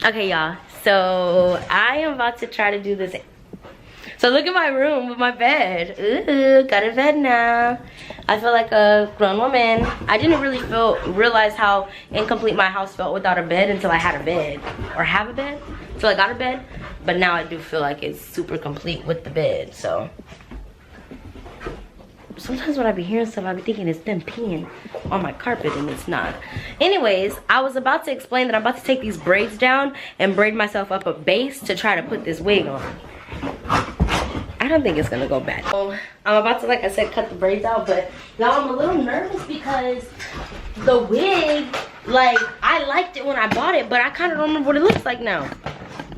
Okay, y'all, so I am about to try to do this. So look at my room with my bed. Ooh, got a bed now. I feel like a grown woman. I didn't really realize how incomplete my house felt without a bed until I had a bed. Or have a bed, until I got a bed. But now I do feel like it's super complete with the bed, so. Sometimes when I be hearing stuff, I be thinking it's them peeing on my carpet, and it's not. Anyways, I was about to explain that I'm about to take these braids down and braid myself up a base to try to put this wig on. I don't think it's gonna go bad. So I'm about to, like I said, cut the braids out, but now I'm a little nervous because the wig, like, I liked it when I bought it, but I kind of don't remember what it looks like now.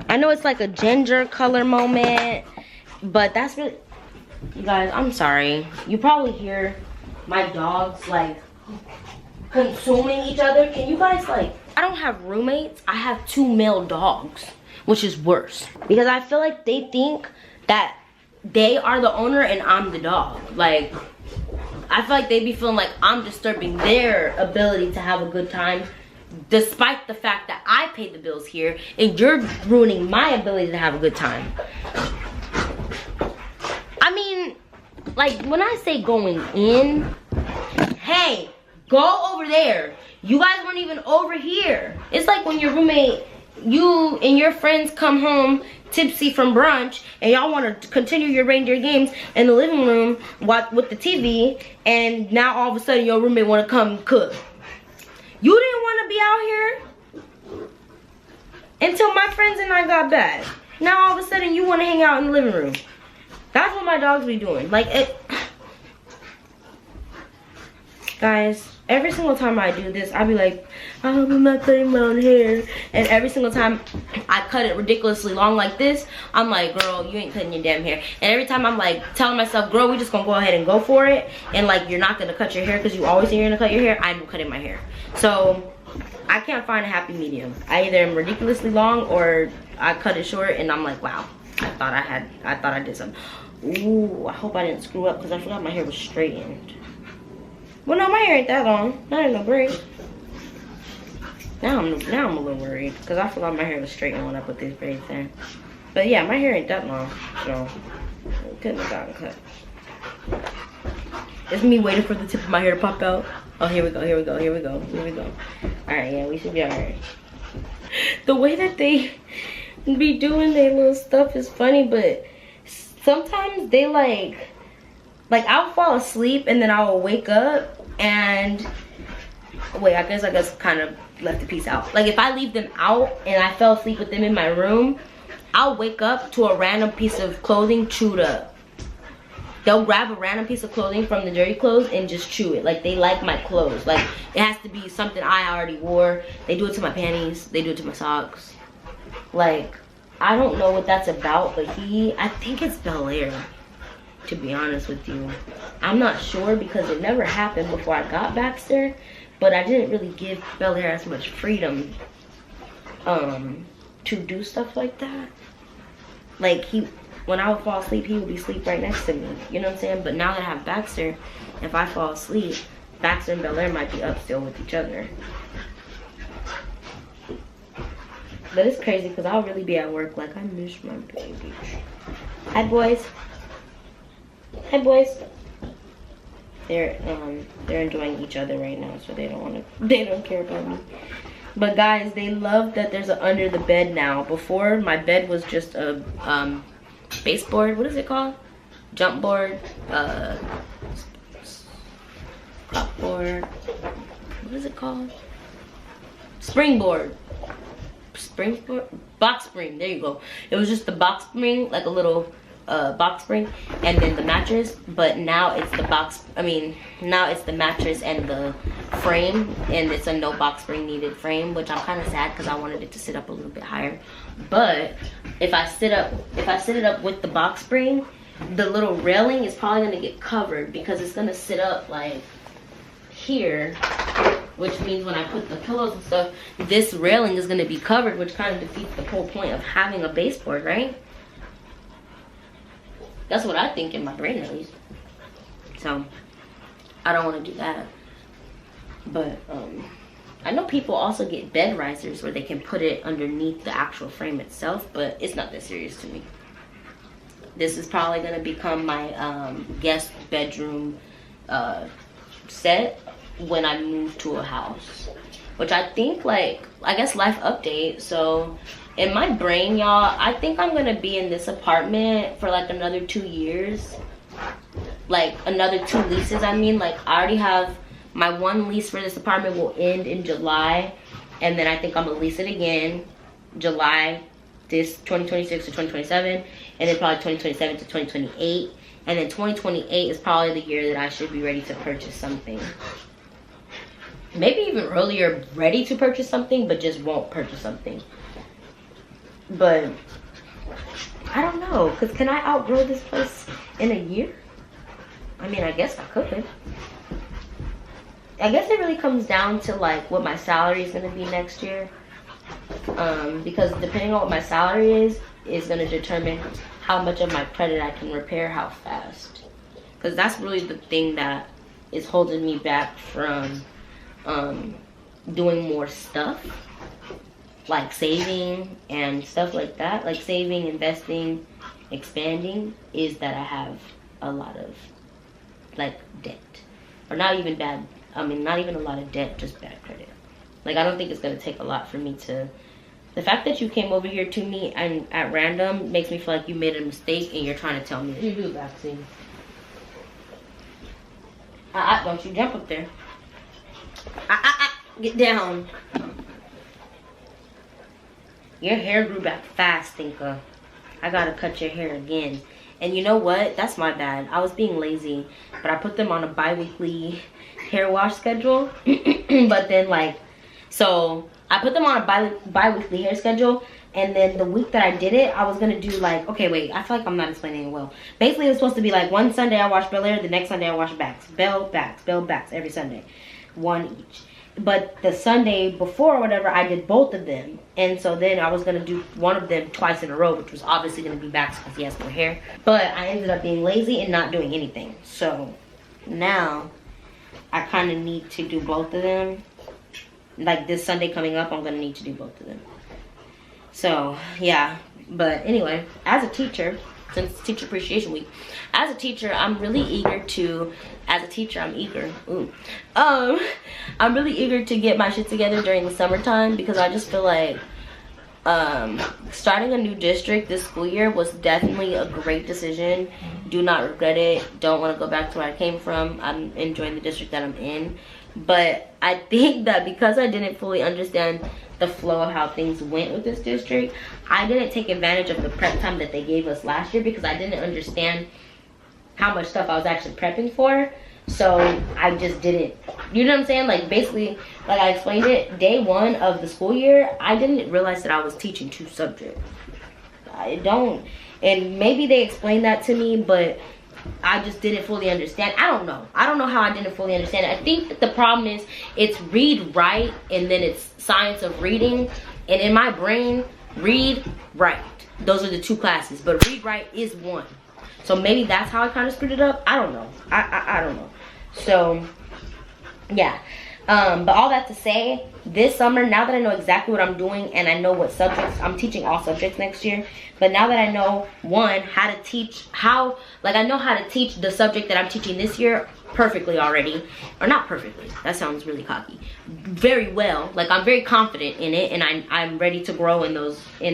I know it's like a ginger color moment, but that's really... You guys, I'm sorry. You probably hear my dogs like consuming each other. Can you guys like, I don't have roommates. I have 2 male dogs, which is worse. Because I feel like they think that they are the owner and I'm the dog. Like, I feel like they be feeling like I'm disturbing their ability to have a good time, despite the fact that I paid the bills here and you're ruining my ability to have a good time. I mean, like, when I say going in, hey, go over there. You guys weren't even over here. It's like when your roommate, you and your friends come home tipsy from brunch and y'all want to continue your reindeer games in the living room with the TV, and now all of a sudden your roommate want to come cook. You didn't want to be out here until my friends and I got back. Now all of a sudden you want to hang out in the living room. That's what my dogs be doing. Like, it, guys, every single time I do this, I be like, oh, I'm not cutting my own hair. And every single time I cut it ridiculously long like this, I'm like, girl, you ain't cutting your damn hair. And every time I'm like telling myself, girl, we just gonna go ahead and go for it. And like, you're not gonna cut your hair because you always say you're gonna cut your hair. I'm cutting my hair. So I can't find a happy medium. I either am ridiculously long or I cut it short and I'm like, wow, I thought I did something. Ooh, I hope I didn't screw up because I forgot my hair was straightened. Well, no, my hair ain't that long. Not in no braid. Now I'm a little worried because I forgot my hair was straightened when I put these braids in. But yeah, my hair ain't that long, so it couldn't have gotten cut. It's me waiting for the tip of my hair to pop out. Oh, here we go, here we go, here we go, here we go. All right, yeah, we should be all right. The way that they be doing their little stuff is funny, but sometimes they like I'll fall asleep and then I'll wake up and wait, I guess kind of left the piece out. Like, if I leave them out and I fell asleep with them in my room, I'll wake up to a random piece of clothing chewed up. They'll grab a random piece of clothing from the dirty clothes and just chew it. Like, they like my clothes. Like, it has to be something I already wore. They do it to my panties. They do it to my socks. Like, I don't know what that's about, but I think it's Bel Air, to be honest with you. I'm not sure because it never happened before I got Baxter, but I didn't really give Bel Air as much freedom to do stuff like that. Like, when I would fall asleep, he would be asleep right next to me. You know what I'm saying? But now that I have Baxter, if I fall asleep, Baxter and Bel Air might be up still with each other. But it's crazy because I'll really be at work like, I miss my baby. Hi, boys. Hi, boys. They're enjoying each other right now, so they don't care about me. But guys, they love that there's an under the bed now. Before, my bed was just a baseboard. What is it called? Jump board. Prop board. What is it called? Springboard. Springboard? Box spring. There you go. It was just the box spring, like a little box spring, and then the mattress. But now it's the now it's the mattress and the frame, and it's a no box spring needed frame, which I'm kind of sad because I wanted it to sit up a little bit higher. But if I sit it up with the box spring, the little railing is probably gonna get covered because it's gonna sit up like here, which means when I put the pillows and stuff, this railing is gonna be covered, which kind of defeats the whole point of having a baseboard, right? That's what I think in my brain, at least. So I don't want to do that, but I know people also get bed risers where they can put it underneath the actual frame itself, but it's not that serious to me. This is probably gonna become my guest bedroom set when I move to a house, which I think, like, I guess life update. So in my brain, y'all, I think I'm gonna be in this apartment for like another 2 years, like another 2 leases. I mean, like, I already have my 1 lease for this apartment will end in July, and then I think I'm gonna lease it again July this 2026 to 2027, and then probably 2027 to 2028, and then 2028 is probably the year that I should be ready to purchase something. Maybe even earlier, ready to purchase something, but just won't purchase something. But I don't know, because can I outgrow this place in a year? I mean, I guess I could. I guess it really comes down to like what my salary is going to be next year. Because depending on what my salary is going to determine how much of my credit I can repair, how fast. Because that's really the thing that is holding me back from doing more stuff, like saving and stuff like that. Like saving, investing, expanding, is that I have a lot of like debt. Or not even bad, I mean, not even a lot of debt, just bad credit. Like, I don't think it's gonna take a lot for me to, the fact that you came over here to me and at random makes me feel like you made a mistake and you're trying to tell me you do the vaccine. Don't you jump up there. Get down. Your hair grew back fast, Tinka. I gotta cut your hair again. And you know what? That's my bad. I was being lazy, but I put them on a bi-weekly hair wash schedule. But then, like, so I put them on a bi-weekly hair schedule, and then the week that I did it, I was gonna do like, okay, wait, I feel like I'm not explaining it well. Basically, it was supposed to be like one Sunday I wash Bel Air, the next Sunday I wash backs. Bell, backs, every Sunday. 1 each. But the Sunday before or whatever, I did both of them. And so then I was going to do one of them twice in a row, which was obviously going to be backs because he has more hair. But I ended up being lazy and not doing anything. So now I kind of need to do both of them. Like this Sunday coming up, I'm going to need to do both of them. So, yeah. But anyway, as a teacher, since it's Teacher Appreciation Week, as a teacher, I'm really eager to, I'm really eager to get my shit together during the summertime, because I just feel like starting a new district this school year was definitely a great decision. Do not regret it. Don't want to go back to where I came from. I'm enjoying the district that I'm in. But I think that because I didn't fully understand the flow of how things went with this district, I didn't take advantage of the prep time that they gave us last year, because I didn't understand how much stuff I was actually prepping for. So I just didn't, you know what I'm saying? Like, basically, like I explained it, day 1 of the school year, I didn't realize that I was teaching 2 subjects. I don't, and maybe they explained that to me, but I just didn't fully understand. I don't know how I didn't fully understand it. I think that the problem is it's read, write, and then it's science of reading. And in my brain, read, write, those are the 2 classes, but read, write is 1. So maybe that's how I kind of screwed it up. I don't know. I don't know. So, yeah. But all that to say, this summer, now that I know exactly what I'm doing and I know what subjects, I'm teaching all subjects next year. But now that I know, one, how to teach, I know how to teach the subject that I'm teaching this year perfectly already. Or not perfectly. That sounds really cocky. Very well. Like, I'm very confident in it, and I'm ready to grow in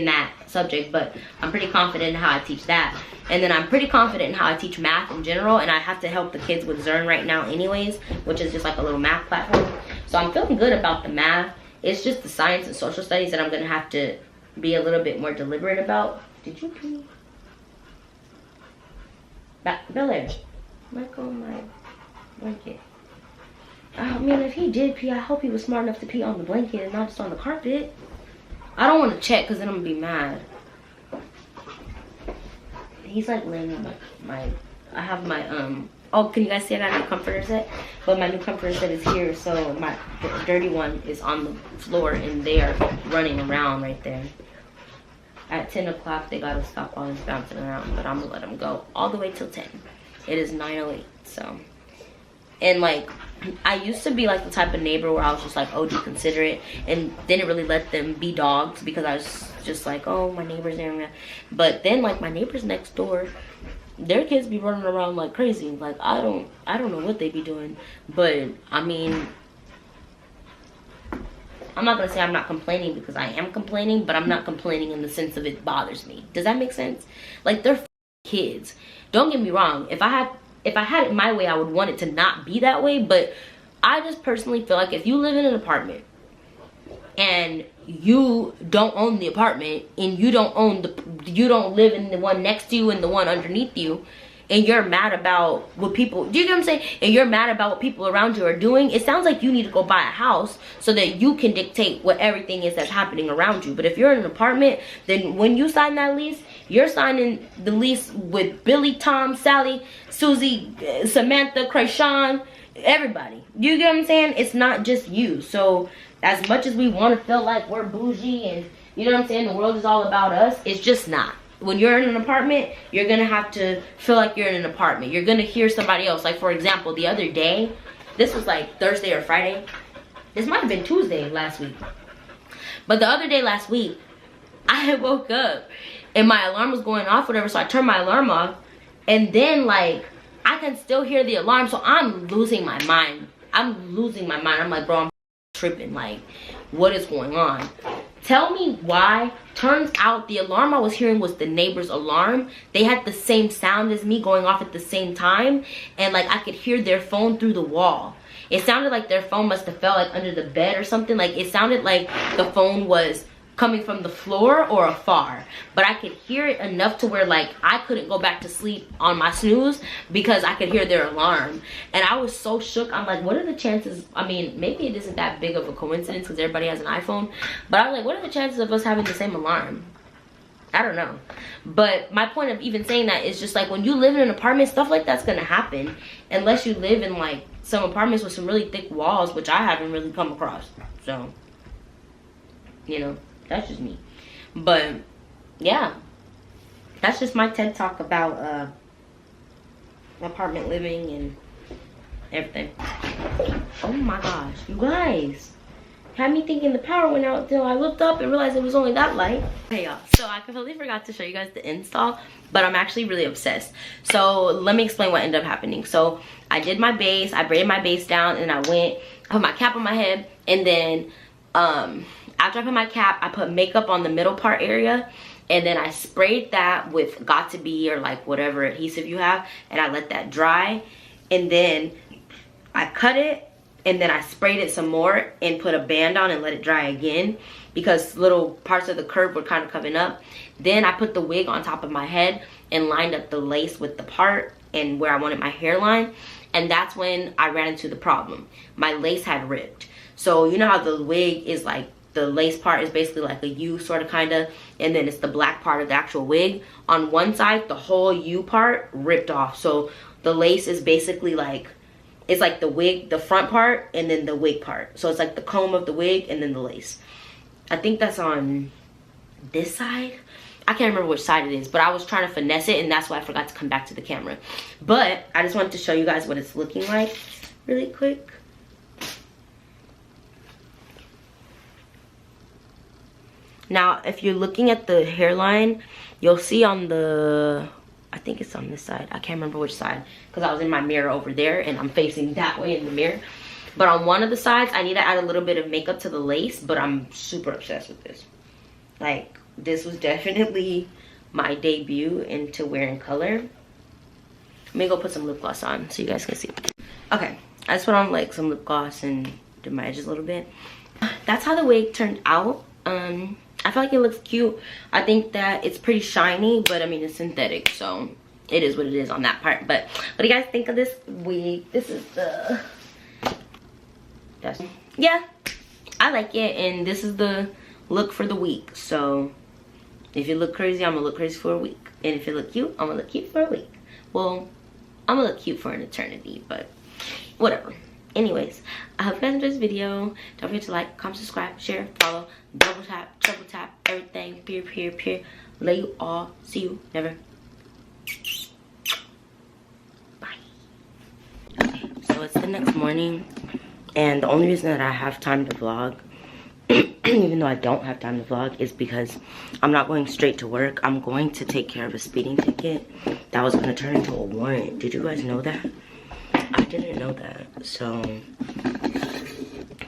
that subject. But I'm pretty confident in how I teach that. And then I'm pretty confident in how I teach math in general, and I have to help the kids with Zern right now anyways, which is just like a little math platform. So I'm feeling good about the math. It's just the science and social studies that I'm gonna have to be a little bit more deliberate about. Did you pee? Bel Air, let go of my blanket. I mean, if he did pee, I hope he was smart enough to pee on the blanket and not just on the carpet. I don't want to check because then I'm gonna be mad. He's like laying on I have my, oh, can you guys see I got a new comforter set? But my new comforter set is here, so my dirty one is on the floor and they are running around right there. At 10 o'clock, they gotta stop all this bouncing around, but I'm gonna let them go all the way till 10. It is 9:08, so And like, I used to be like the type of neighbor where I was just like, oh, do considerate, and didn't really let them be dogs because I was just like, oh, my neighbors there. But then like my neighbors next door, their kids be running around like crazy. Like I don't know what they be doing. But I mean, I'm not gonna say I'm not complaining, because I am complaining, but I'm not complaining in the sense of it bothers me. Does that make sense? Like, they're kids. Don't get me wrong. If I had it my way, I would want it to not be that way. But I just personally feel like if you live in an apartment and you don't own the apartment, and you don't live in the one next to you and the one underneath you, and you're mad about what people, do you get what I'm saying? And you're mad about what people around you are doing, it sounds like you need to go buy a house so that you can dictate what everything is that's happening around you. But if you're in an apartment, then when you sign that lease, you're signing the lease with Billy, Tom, Sally, Susie, Samantha, Krayshawn, everybody. You get what I'm saying? It's not just you. So as much as we want to feel like we're bougie and, you know what I'm saying, the world is all about us, it's just not. When you're in an apartment, you're gonna have to feel like you're in an apartment. You're gonna hear somebody else. Like, for example, the other day, this was like Thursday or Friday. This might have been Tuesday last week. But the other day last week, I had woke up and my alarm was going off, whatever. So I turned my alarm off, and then like I can still hear the alarm. So I'm losing my mind. I'm like, bro, I'm tripping. Like, what is going on? Tell me why. Turns out the alarm I was hearing was the neighbor's alarm. They had the same sound as me going off at the same time, and like I could hear their phone through the wall. It sounded like their phone must have fell like under the bed or something. Like, it sounded like the phone was coming from the floor or afar, but I could hear it enough to where like I couldn't go back to sleep on my snooze because I could hear their alarm. And I was so shook. I'm like, what are the chances? I mean, maybe it isn't that big of a coincidence because everybody has an iPhone, but I was like, what are the chances of us having the same alarm? I don't know. But my point of even saying that is just like, when you live in an apartment, stuff like that's gonna happen, unless you live in like some apartments with some really thick walls, which I haven't really come across. So, you know, that's just me. But yeah, that's just my TED talk about apartment living and everything. Oh my gosh, you guys had me thinking the power went out until I looked up and realized it was only that light. Hey y'all, so I completely forgot to show you guys the install, but I'm actually really obsessed. So let me explain what ended up happening. So I did my base, I braided my base down, and I put my cap on my head, and then after I put my cap, I put makeup on the middle part area, and then I sprayed that with Got To Be or like whatever adhesive you have, and I let that dry, and then I cut it, and then I sprayed it some more and put a band on and let it dry again because little parts of the curve were kind of coming up. Then I put the wig on top of my head and lined up the lace with the part and where I wanted my hairline, and that's when I ran into the problem. My lace had ripped. So you know how the wig is like, the lace part is basically like a U sort of kind of, and then it's the black part of the actual wig. On one side, the whole U part ripped off. So the lace is basically like, it's like the wig, the front part, and then the wig part. So it's like the comb of the wig and then the lace. I think that's on this side. I can't remember which side it is, but I was trying to finesse it, and that's why I forgot to come back to the camera. But I just wanted to show you guys what it's looking like really quick. Now, if you're looking at the hairline, you'll see on the, I think it's on this side. I can't remember which side because I was in my mirror over there and I'm facing that way in the mirror. But on one of the sides, I need to add a little bit of makeup to the lace, but I'm super obsessed with this. Like, this was definitely my debut into wearing color. Let me go put some lip gloss on so you guys can see. Okay, I just put on like some lip gloss and did my edges a little bit. That's how the wig turned out. I feel like it looks cute. I think that it's pretty shiny, but I mean, it's synthetic, so it is what it is on that part. But what do you guys think of this wig? This is the, yeah, I like it, and this is the look for the week. So if you look crazy, I'm gonna look crazy for a week, and if you look cute, I'm gonna look cute for a week. Well, I'm gonna look cute for an eternity, but whatever. Anyways, I hope you guys enjoyed this video. Don't forget to like, comment, subscribe, share, follow, double tap, triple tap, everything. Peer. Love you all. See you never. Bye. Okay, so it's the next morning, and the only reason that I have time to vlog, even though I don't have time to vlog, is because I'm not going straight to work. I'm going to take care of a speeding ticket that was going to turn into a warrant. Did you guys know that? I didn't know that. So,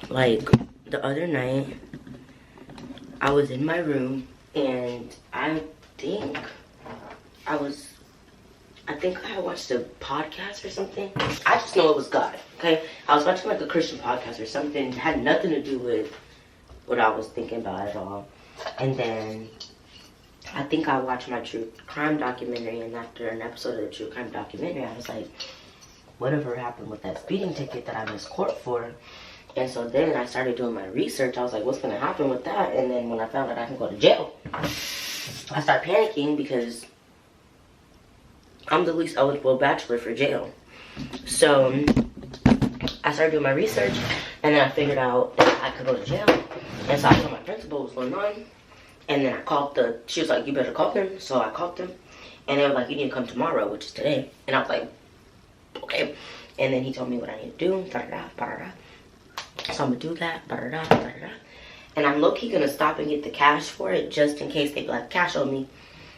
like, the other night, I was in my room, and I think I had watched a podcast or something. I just know it was God, okay? I was watching like a Christian podcast or something. It had nothing to do with what I was thinking about at all. And then I think I watched my true crime documentary, and after an episode of the true crime documentary, I was like, whatever happened with that speeding ticket that I missed court for? And so then I started doing my research. I was like, what's gonna happen with that? And then when I found out I can go to jail, I started panicking because I'm the least eligible bachelor for jail. So I started doing my research, and then I figured out that I could go to jail. And so I told my principal what was going on. And then I called she was like, you better call them. So I called them, and they were like, you need to come tomorrow, which is today. And I was like, okay. And then he told me what I need to do. So I'm gonna do that. And I'm low-key gonna stop and get the cash for it, just in case they be like, cash on me.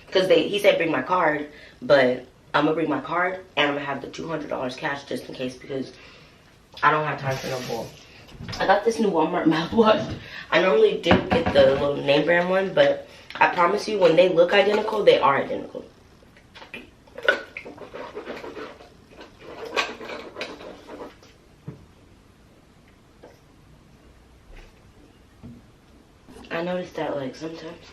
Because he said bring my card, but I'm gonna bring my card, and I'm gonna have the $200 cash just in case, because I don't have time for no bull. I got this new Walmart mouthwash. I normally do get the little name brand one, but I promise you, when they look identical, they are identical. I noticed that, like, sometimes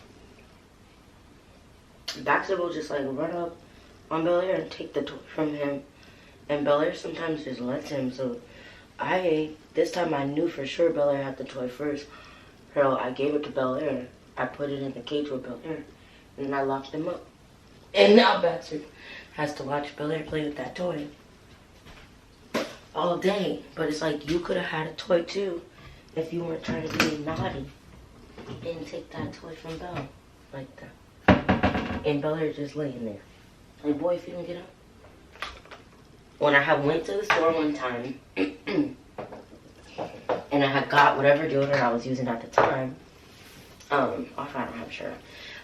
Baxter will just like run up on Bel Air and take the toy from him, and Bel Air sometimes just lets him. So this time I knew for sure Bel Air had the toy first. So I gave it to Bel Air. I put it in the cage with Bel Air, and then I locked him up. And now Baxter has to watch Bel Air play with that toy all day. But it's like, you could have had a toy too if you weren't trying to be naughty and take that toy from Belle like that. And Bel Air just laying there. Like, boy, if you don't get up. When I had went to the store one time, and I had got whatever deodorant I was using at the time, I don't have a shirt on.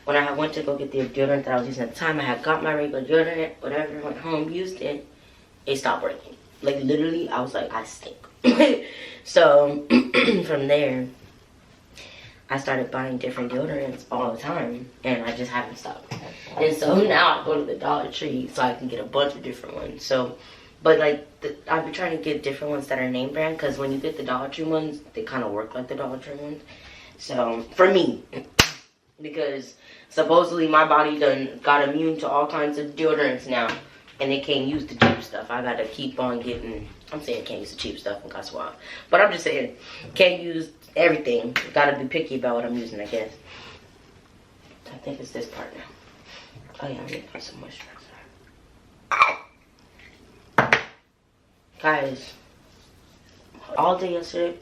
When I had went to go get the deodorant that I was using at the time, I had got my regular deodorant, whatever, went home, used it, it stopped working. Like, literally, I was like, I stink. So, from there, I started buying different deodorants all the time, and I just haven't stopped. And so now I go to the Dollar Tree so I can get a bunch of different ones. So, but like, I've been trying to get different ones that are name brand, because when you get the Dollar Tree ones, they kind of work like the Dollar Tree ones. So, for me, because supposedly my body done got immune to all kinds of deodorants now, and they can't use the cheap stuff. I gotta keep on getting, I'm saying can't use the cheap stuff and that's why. But I'm just saying, can't use everything. Gotta be picky about what I'm using, I guess. I think it's this part now. Oh yeah, I need to put some moisturizer. Guys, all day yesterday,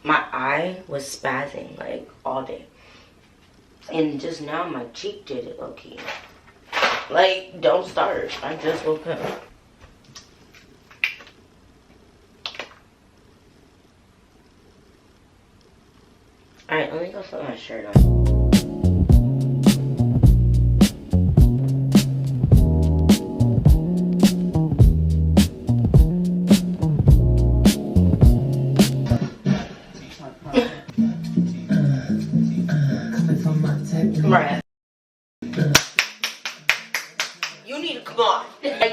my eye was spazzing, like, all day. And just now, my cheek did it, low-key. Like, don't start. I just woke up. Alright, let me go put my shirt on. Right. You need to come on.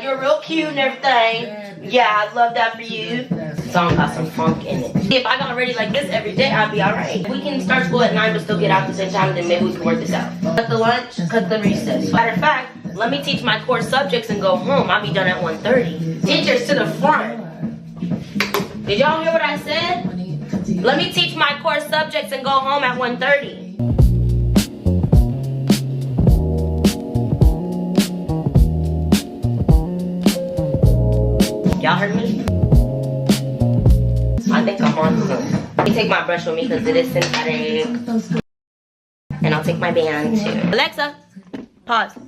You're real cute and everything. Yeah, I love that for you. Song got some funk in it. If I got ready like this every day, I'd be alright. We can start school at 9 but still get out at the same time, then maybe we can work this out. Cut the lunch, cut the recess. Matter of fact, let me teach my core subjects and go home. I'll be done at 1:30. Teachers to the front. Did y'all hear what I said? Let me teach my core subjects and go home at 1:30. Y'all heard me? I think I'm on Zoom. Let me take my brush with me because it is synthetic. And I'll take my band too. Alexa, pause.